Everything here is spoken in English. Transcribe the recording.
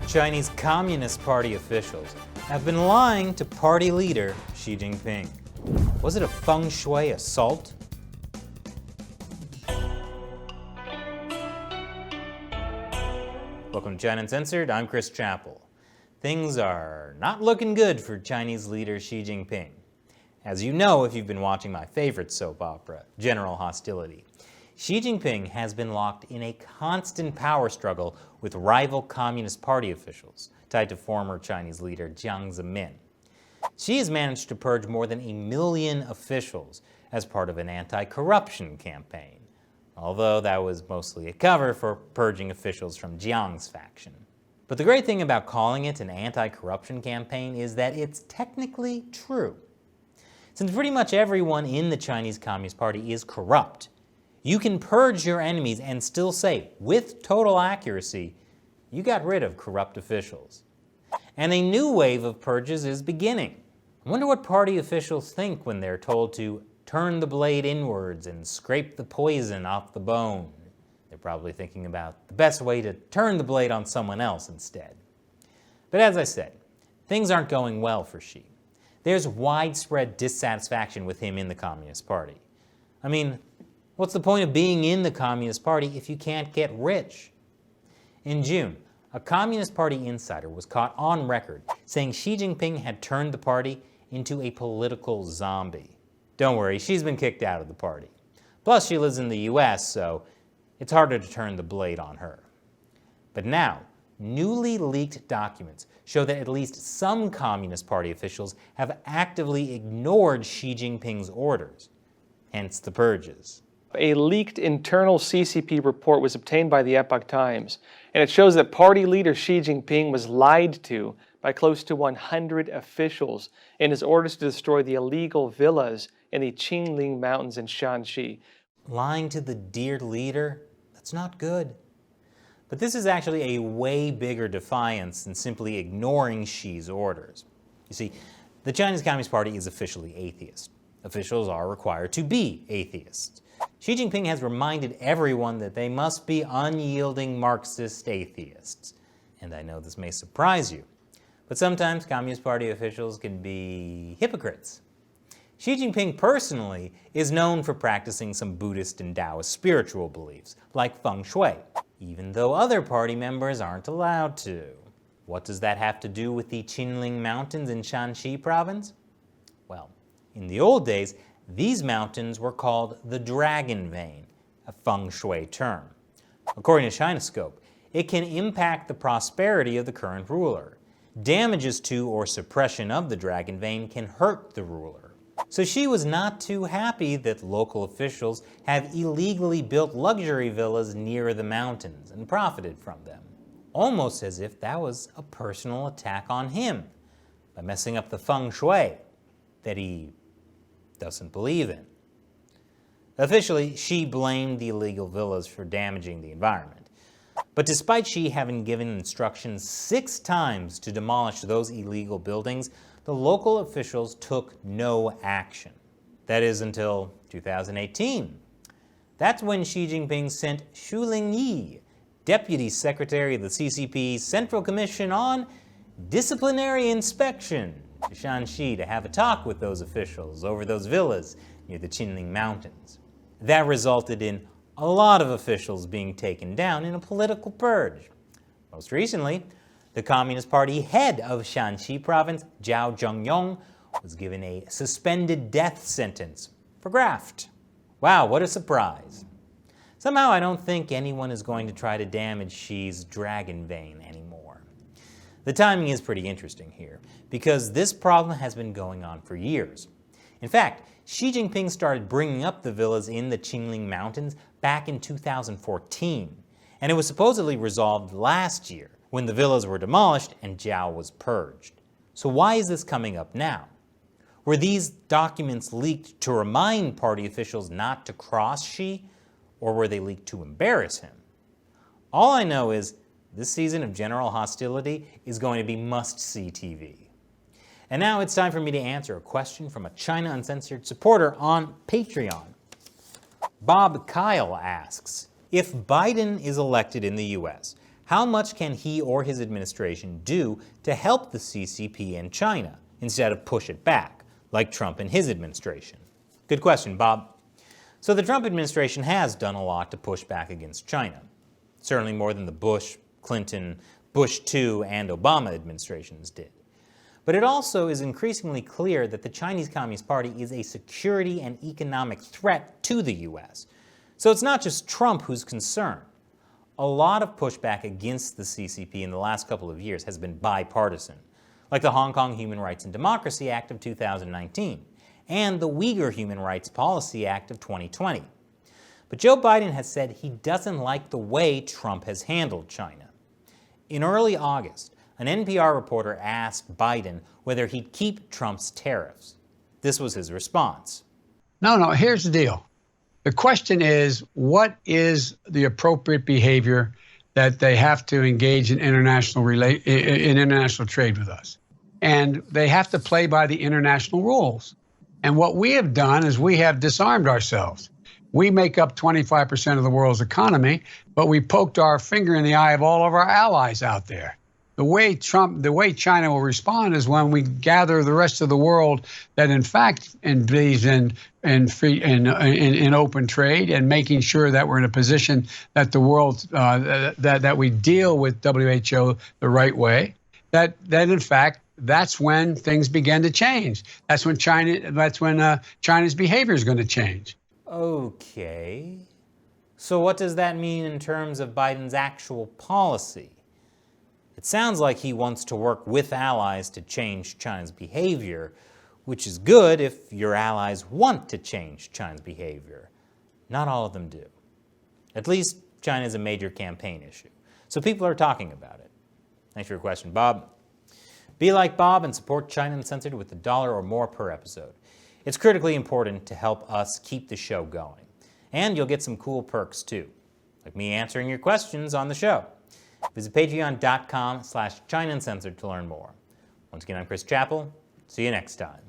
Chinese Communist Party officials have been lying to party leader Xi Jinping. Was it a feng shui assault? Welcome to China Uncensored, I'm Chris Chappell. Things are not looking good for Chinese leader Xi Jinping. As you know if you've been watching my favorite soap opera, General Hostility, Xi Jinping has been locked in a constant power struggle with rival Communist Party officials tied to former Chinese leader Jiang Zemin. Xi has managed to purge more than 1 million officials as part of an anti-corruption campaign, although that was mostly a cover for purging officials from Jiang's faction. But the great thing about calling it an anti-corruption campaign is that it's technically true. Since pretty much everyone in the Chinese Communist Party is corrupt, you can purge your enemies and still say, with total accuracy, you got rid of corrupt officials. And a new wave of purges is beginning. I wonder what party officials think when they're told to turn the blade inwards and scrape the poison off the bone. They're probably thinking about the best way to turn the blade on someone else instead. But as I said, things aren't going well for Xi. There's widespread dissatisfaction with him in the Communist Party. I mean, what's the point of being in the Communist Party if you can't get rich? In June, a Communist Party insider was caught on record saying Xi Jinping had turned the party into a political zombie. Don't worry, she's been kicked out of the party. Plus, she lives in the US, so it's harder to turn the blade on her. But now, newly leaked documents show that at least some Communist Party officials have actively ignored Xi Jinping's orders, hence the purges. A leaked internal CCP report was obtained by the Epoch Times, and it shows that party leader Xi Jinping was lied to by close to 100 officials in his orders to destroy the illegal villas in the Qinling Mountains in Shanxi. Lying to the dear leader? That's not good. But this is actually a way bigger defiance than simply ignoring Xi's orders. You see, the Chinese Communist Party is officially atheist. Officials are required to be atheists. Xi Jinping has reminded everyone that they must be unyielding Marxist atheists. And I know this may surprise you, but sometimes Communist Party officials can be hypocrites. Xi Jinping personally is known for practicing some Buddhist and Taoist spiritual beliefs, like feng shui, even though other party members aren't allowed to. What does that have to do with the Qinling Mountains in Shanxi province? Well, in the old days, these mountains were called the Dragon Vein, a feng shui term. According to Chinoscope, it can impact the prosperity of the current ruler. Damages to or suppression of the Dragon Vein can hurt the ruler. So Xi was not too happy that local officials have illegally built luxury villas near the mountains and profited from them, almost as if that was a personal attack on him by messing up the feng shui that he doesn't believe in. Officially, Xi blamed the illegal villas for damaging the environment. But despite Xi having given instructions 6 times to demolish those illegal buildings, the local officials took no action. That is until 2018. That's when Xi Jinping sent Xu Lingyi, Deputy Secretary of the CCP's Central Commission on Disciplinary Inspection, to Shanxi to have a talk with those officials over those villas near the Qinling Mountains. That resulted in a lot of officials being taken down in a political purge. Most recently, the Communist Party head of Shanxi province, Zhao Zhengyong, was given a suspended death sentence for graft. Wow, what a surprise. Somehow I don't think anyone is going to try to damage Xi's Dragon Vein anymore. The timing is pretty interesting here, because this problem has been going on for years. In fact, Xi Jinping started bringing up the villas in the Qinling Mountains back in 2014, and it was supposedly resolved last year when the villas were demolished and Zhao was purged. So why is this coming up now? Were these documents leaked to remind party officials not to cross Xi, or were they leaked to embarrass him? All I know is this season of General Hostility is going to be must-see TV. And now it's time for me to answer a question from a China Uncensored supporter on Patreon. Bob Kyle asks, if Biden is elected in the US, How much can he or his administration do to help the CCP and China instead of push it back, like Trump and his administration? Good question, Bob. So the Trump administration has done a lot to push back against China. Certainly more than the Bush, Clinton, Bush II, and Obama administrations did. But it also is increasingly clear that the Chinese Communist Party is a security and economic threat to the U.S. So it's not just Trump who's concerned. A lot of pushback against the CCP in the last couple of years has been bipartisan, like the Hong Kong Human Rights and Democracy Act of 2019 and the Uyghur Human Rights Policy Act of 2020. But Joe Biden has said he doesn't like the way Trump has handled China. In early August, an NPR reporter asked Biden whether he'd keep Trump's tariffs. This was his response. No, here's the deal. The question is, what is the appropriate behavior that they have to engage in international trade with us? And they have to play by the international rules. And what we have done is we have disarmed ourselves. We make up 25% of the world's economy, but we poked our finger in the eye of all of our allies out there. The way China will respond is when we gather the rest of the world that in fact believes in open trade and making sure that we're in a position that the world that we deal with WHO the right way. That in fact that's when things begin to change. That's when China's behavior is going to change. Okay. So what does that mean in terms of Biden's actual policy? It sounds like he wants to work with allies to change China's behavior, which is good if your allies want to change China's behavior. Not all of them do. At least China is a major campaign issue, so people are talking about it. Thanks for your question, Bob. Be like Bob and support China Uncensored with $1 or more per episode. It's critically important to help us keep the show going. And you'll get some cool perks too, like me answering your questions on the show. Visit patreon.com/China Uncensored to learn more. Once again, I'm Chris Chappell. See you next time.